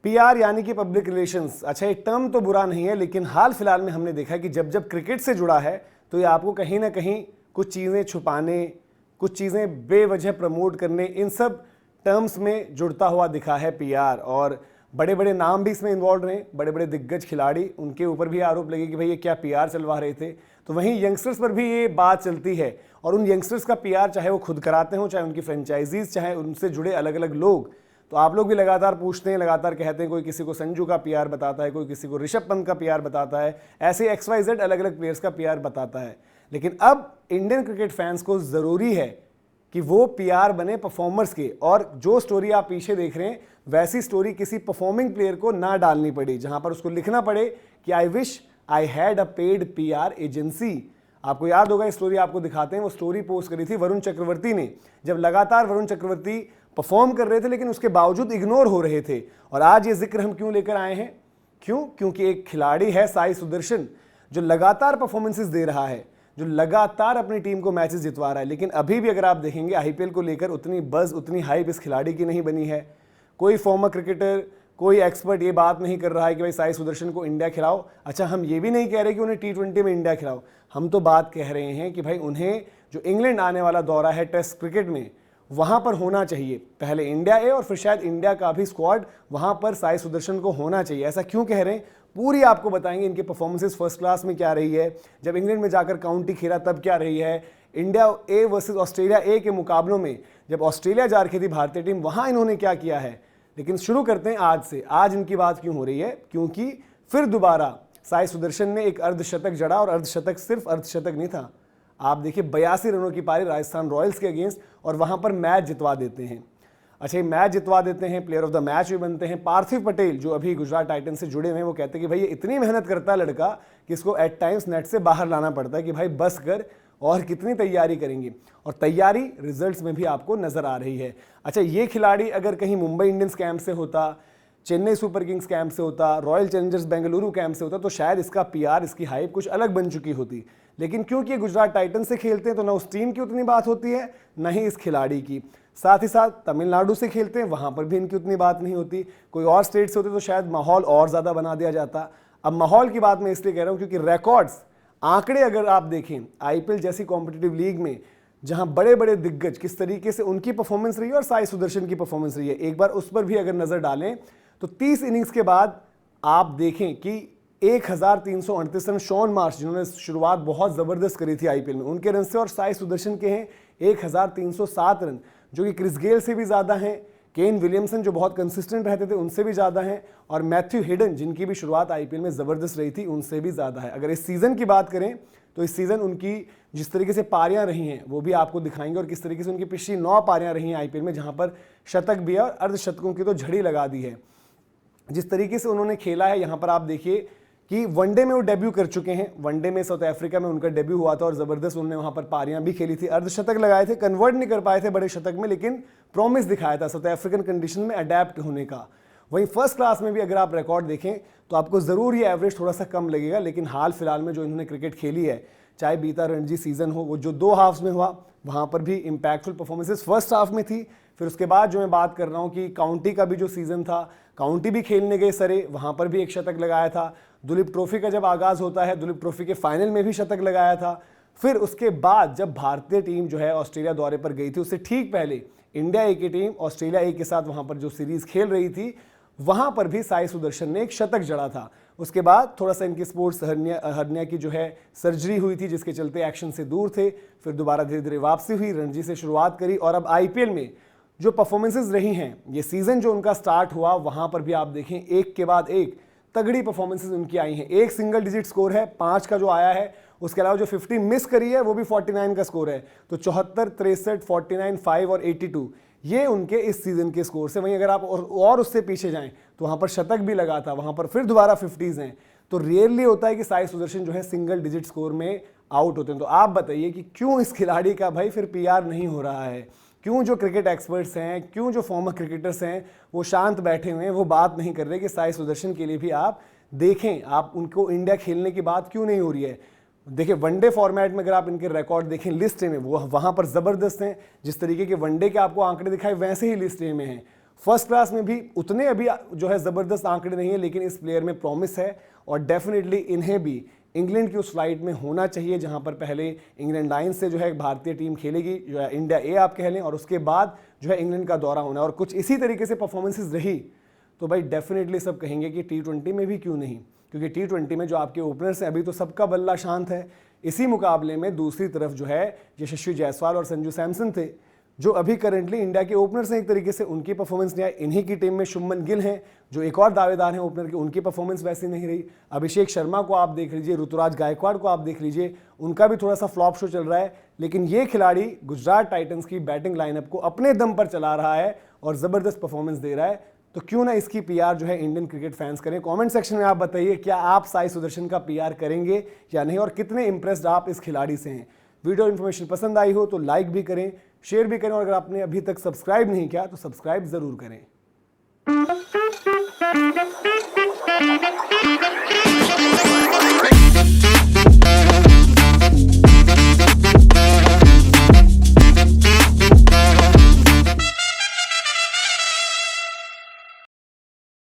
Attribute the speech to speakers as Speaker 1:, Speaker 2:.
Speaker 1: PR यानी कि public relations. अच्छा, ये टर्म तो बुरा नहीं है, लेकिन हाल फिलहाल में हमने देखा कि जब जब क्रिकेट से जुड़ा है तो ये आपको कहीं ना कहीं कुछ चीज़ें छुपाने, कुछ चीज़ें बेवजह प्रमोट करने, इन सब टर्म्स में जुड़ता हुआ दिखा है पीआर। और बड़े बड़े नाम भी इसमें इन्वॉल्व रहे, बड़े बड़े दिग्गज खिलाड़ी, उनके ऊपर भी आरोप लगे कि भाई ये क्या पीआर चलवा रहे थे। तो वहीं यंगस्टर्स पर भी ये बात चलती है, और उन यंगस्टर्स का पीआर चाहे वो खुद कराते हों, चाहे उनकी फ्रेंचाइजीज, चाहे उनसे जुड़े अलग अलग लोग। तो आप लोग भी लगातार पूछते हैं, लगातार कहते हैं, कोई किसी को संजू का पीआर बताता है, कोई किसी को ऋषभ पंत का पीआर बताता है, ऐसे XYZ अलग अलग प्लेयर्स का पीआर बताता है। लेकिन अब इंडियन क्रिकेट फैंस को ज़रूरी है कि वो पीआर बने परफॉर्मर्स के, और जो स्टोरी आप पीछे देख रहे हैं वैसी स्टोरी किसी परफॉर्मिंग प्लेयर को ना डालनी पड़े, जहां पर उसको लिखना पड़े कि I wish I had a paid PR agency. आपको याद होगा, इस स्टोरी आपको दिखाते हैं, वो स्टोरी पोस्ट करी थी वरुण चक्रवर्ती ने, जब लगातार वरुण चक्रवर्ती परफॉर्म कर रहे थे लेकिन उसके बावजूद इग्नोर हो रहे थे। और आज ये जिक्र हम क्यों लेकर आए हैं? क्योंकि एक खिलाड़ी है साई सुदर्शन, जो लगातार परफॉर्मेंसेस दे रहा है, जो लगातार अपनी टीम को मैचेस जितवा रहा है। लेकिन अभी भी अगर आप देखेंगे आईपीएल को लेकर उतनी बज़, उतनी हाइप इस खिलाड़ी की नहीं बनी है। कोई फॉर्मर क्रिकेटर, कोई एक्सपर्ट ये बात नहीं कर रहा है कि भाई साई सुदर्शन को इंडिया खिलाओ। अच्छा, हम ये भी नहीं कह रहे कि उन्हें T20 में इंडिया खिलाओ, हम तो बात कह रहे हैं कि भाई उन्हें जो इंग्लैंड आने वाला दौरा है टेस्ट क्रिकेट में, वहां पर होना चाहिए। पहले इंडिया ए और फिर शायद इंडिया का भी स्क्वाड वहां पर साई सुदर्शन को होना चाहिए। ऐसा क्यों कह रहे हैं, पूरी आपको बताएंगे। इनके परफॉर्मेंसेस फर्स्ट क्लास में क्या रही है, जब इंग्लैंड में जाकर काउंटी खेला तब क्या रही है, India A versus Australia A के मुकाबलों में जब ऑस्ट्रेलिया जा रही थी भारतीय टीम, वहां इन्होंने क्या किया है। लेकिन शुरू करते हैं आज से। आज इनकी बात क्यों हो रही है? क्योंकि फिर दोबारा साई सुदर्शन ने एक अर्धशतक जड़ा, और अर्धशतक सिर्फ अर्धशतक नहीं था, आप देखिए 82 रनों की पारी राजस्थान रॉयल्स के अगेंस्ट, और वहां पर मैच जितवा देते हैं। अच्छा, ये मैच जितवा देते हैं, प्लेयर ऑफ द मैच भी बनते हैं। पार्थिव पटेल जो अभी गुजरात टाइटंस से जुड़े हुए हैं, वो कहते हैं कि भाई ये इतनी मेहनत करता है लड़का कि इसको एट टाइम्स नेट से बाहर लाना पड़ता है कि भाई बस कर, और कितनी तैयारी करेंगे। और तैयारी रिजल्ट्स में भी आपको नजर आ रही है। अच्छा, ये खिलाड़ी अगर कहीं मुंबई इंडियंस कैंप से होता, चेन्नई सुपर किंग्स कैंप से होता, रॉयल चैलेंजर्स बेंगलुरु कैंप से होता, तो शायद इसका पीआर, इसकी हाइप कुछ अलग बन चुकी होती। लेकिन क्योंकि ये गुजरात टाइटंस से खेलते हैं तो ना उस टीम की उतनी बात होती है, ना ही इस खिलाड़ी की। साथ ही साथ तमिलनाडु से खेलते हैं, वहां पर भी इनकी उतनी बात नहीं होती। कोई और स्टेट से होते तो शायद माहौल और ज्यादा बना दिया जाता। अब माहौल की बात मैं इसलिए कह रहा हूं क्योंकि रिकॉर्ड्स, आंकड़े अगर आप देखें आईपीएल जैसी कॉम्पिटिटिव लीग में, जहां बड़े बड़े दिग्गज किस तरीके से उनकी परफॉर्मेंस रही है और साई सुदर्शन की परफॉर्मेंस रही है, एक बार उस पर भी अगर नजर डालें तो 30 इनिंग्स के बाद आप देखें कि 1338 रन शॉन मार्श, जिन्होंने शुरुआत बहुत जबरदस्त करी थी आईपीएल में, उनके रन से, और साई सुदर्शन के हैं 1307 रन, जो कि क्रिस गेल से भी ज्यादा हैं, केन विलियमसन जो बहुत कंसिस्टेंट रहते थे उनसे भी ज्यादा हैं, और मैथ्यू हिडन जिनकी भी शुरुआत आईपीएल में जबरदस्त रही थी उनसे भी ज्यादा है। अगर इस सीजन की बात करें तो इस सीजन उनकी जिस तरीके से पारियां रही हैं वो भी आपको दिखाएंगे, और किस तरीके से उनकी पिछली 9 पारियां रही हैं आईपीएल में, जहां पर शतक भी है और अर्धशतकों की तो झड़ी लगा दी है। जिस तरीके से उन्होंने खेला है, यहां पर आप देखिए कि वनडे में वो डेब्यू कर चुके हैं। वनडे में साउथ अफ्रीका में उनका डेब्यू हुआ था और जबरदस्त उन्होंने वहां पर पारियां भी खेली थी, अर्धशतक लगाए थे, कन्वर्ट नहीं कर पाए थे बड़े शतक में, लेकिन प्रॉमिस दिखाया था साउथ अफ्रीकन कंडीशन में अडेप्ट होने का। वहीं फर्स्ट क्लास में भी अगर आप रिकॉर्ड देखें तो आपको जरूर ये एवरेज थोड़ा सा कम लगेगा, लेकिन हाल फिलहाल में जो इन्होंने क्रिकेट खेली है, चाहे बीता रणजी सीजन हो, वो जो 2 हाफ्स में हुआ, वहां पर भी इंपैक्टफुल परफॉर्मेंसेस फर्स्ट हाफ में थी। फिर उसके बाद जो मैं बात कर रहा हूं कि काउंटी का भी जो सीजन था, काउंटी भी खेलने गए सरे, वहां पर भी एक शतक लगाया था। दुलीप ट्रॉफी का जब आगाज होता है, दुलीप ट्रॉफी के फाइनल में भी शतक लगाया था। फिर उसके बाद जब भारतीय टीम जो है ऑस्ट्रेलिया दौरे पर गई थी, उससे ठीक पहले इंडिया ए की टीम ऑस्ट्रेलिया ए के साथ वहां पर जो सीरीज खेल रही थी, वहां पर भी साई सुदर्शन ने एक शतक जड़ा था। उसके बाद थोड़ा सा इनकी स्पोर्ट्स हर्निया की जो है सर्जरी हुई थी, जिसके चलते एक्शन से दूर थे। फिर दोबारा धीरे धीरे वापसी हुई, रणजी से शुरुआत करी, और अब आईपीएल में जो परफॉर्मेंसेस रही हैं, ये सीजन जो उनका स्टार्ट हुआ, वहां पर भी आप देखें एक के बाद एक तगड़ी परफॉर्मेंसेस उनकी आई हैं। एक सिंगल डिजिट स्कोर है 5 का जो आया है, उसके अलावा जो 50 मिस करी है वो भी 49 का स्कोर है। तो 74, 63, 49, 5 और 82 ये उनके इस सीजन के स्कोर से। वहीं अगर आप और उससे पीछे जाएं तो वहां पर शतक भी लगा था, वहां पर फिर दोबारा 50s हैं। तो रियरली होता है कि साई सुदर्शन जो है सिंगल डिजिट स्कोर में आउट होते हैं। तो आप बताइए कि क्यों इस खिलाड़ी का भाई फिर पीआर नहीं हो रहा है? क्यों जो क्रिकेट एक्सपर्ट्स हैं, क्यों जो फॉर्मर क्रिकेटर्स हैं, वो शांत बैठे हुए हैं, वो बात नहीं कर रहे कि साई सुदर्शन के लिए भी आप देखें, आप उनको इंडिया खेलने की बात क्यों नहीं हो रही है? देखिए वनडे फॉर्मेट में अगर आप इनके रिकॉर्ड देखें लिस्ट ए में, वो वहां पर जबरदस्त हैं। जिस तरीके के वनडे के आपको आंकड़े दिखाए वैसे ही लिस्ट ए में हैं। फर्स्ट क्लास में भी उतने अभी जो है ज़बरदस्त आंकड़े नहीं है, लेकिन इस प्लेयर में प्रॉमिस है और डेफिनेटली इन्हें भी इंग्लैंड की उस फ्लाइट में होना चाहिए जहां पर पहले इंग्लैंड लायंस से जो है भारतीय टीम खेलेगी, जो है इंडिया ए आप कह लें, और उसके बाद जो है इंग्लैंड का दौरा होना है और कुछ इसी तरीके से परफॉर्मेंसेज रही तो भाई डेफिनेटली सब कहेंगे कि T20 में भी क्यों नहीं, क्योंकि T20 में जो आपके ओपनर्स हैं अभी तो सबका बल्ला शांत है। इसी मुकाबले में दूसरी तरफ जो है यशस्वी जायसवाल और संजू सैमसन थे जो अभी करंटली इंडिया के ओपनर्स हैं, एक तरीके से उनकी परफॉर्मेंस नहीं आई। इन्हीं की टीम में शुभमन गिल हैं जो एक और दावेदार हैं ओपनर के, उनकी परफॉर्मेंस वैसी नहीं रही। अभिषेक शर्मा को आप देख लीजिए, ऋतुराज गायकवाड़ को आप देख लीजिए, उनका भी थोड़ा सा फ्लॉप शो चल रहा है। लेकिन ये खिलाड़ी गुजरात टाइटंस की बैटिंग लाइनअप को अपने दम पर चला रहा है और ज़बरदस्त परफॉर्मेंस दे रहा है, तो क्यों ना इसकी पीआर जो है इंडियन क्रिकेट फैंस करें। कमेंट सेक्शन में आप बताइए क्या आप साई सुदर्शन का पीआर करेंगे या नहीं और कितने इंप्रेस्ड आप इस खिलाड़ी से हैं। वीडियो इन्फॉर्मेशन पसंद आई हो तो लाइक भी करें, शेयर भी करें और अगर आपने अभी तक सब्सक्राइब नहीं किया तो सब्सक्राइब जरूर करें।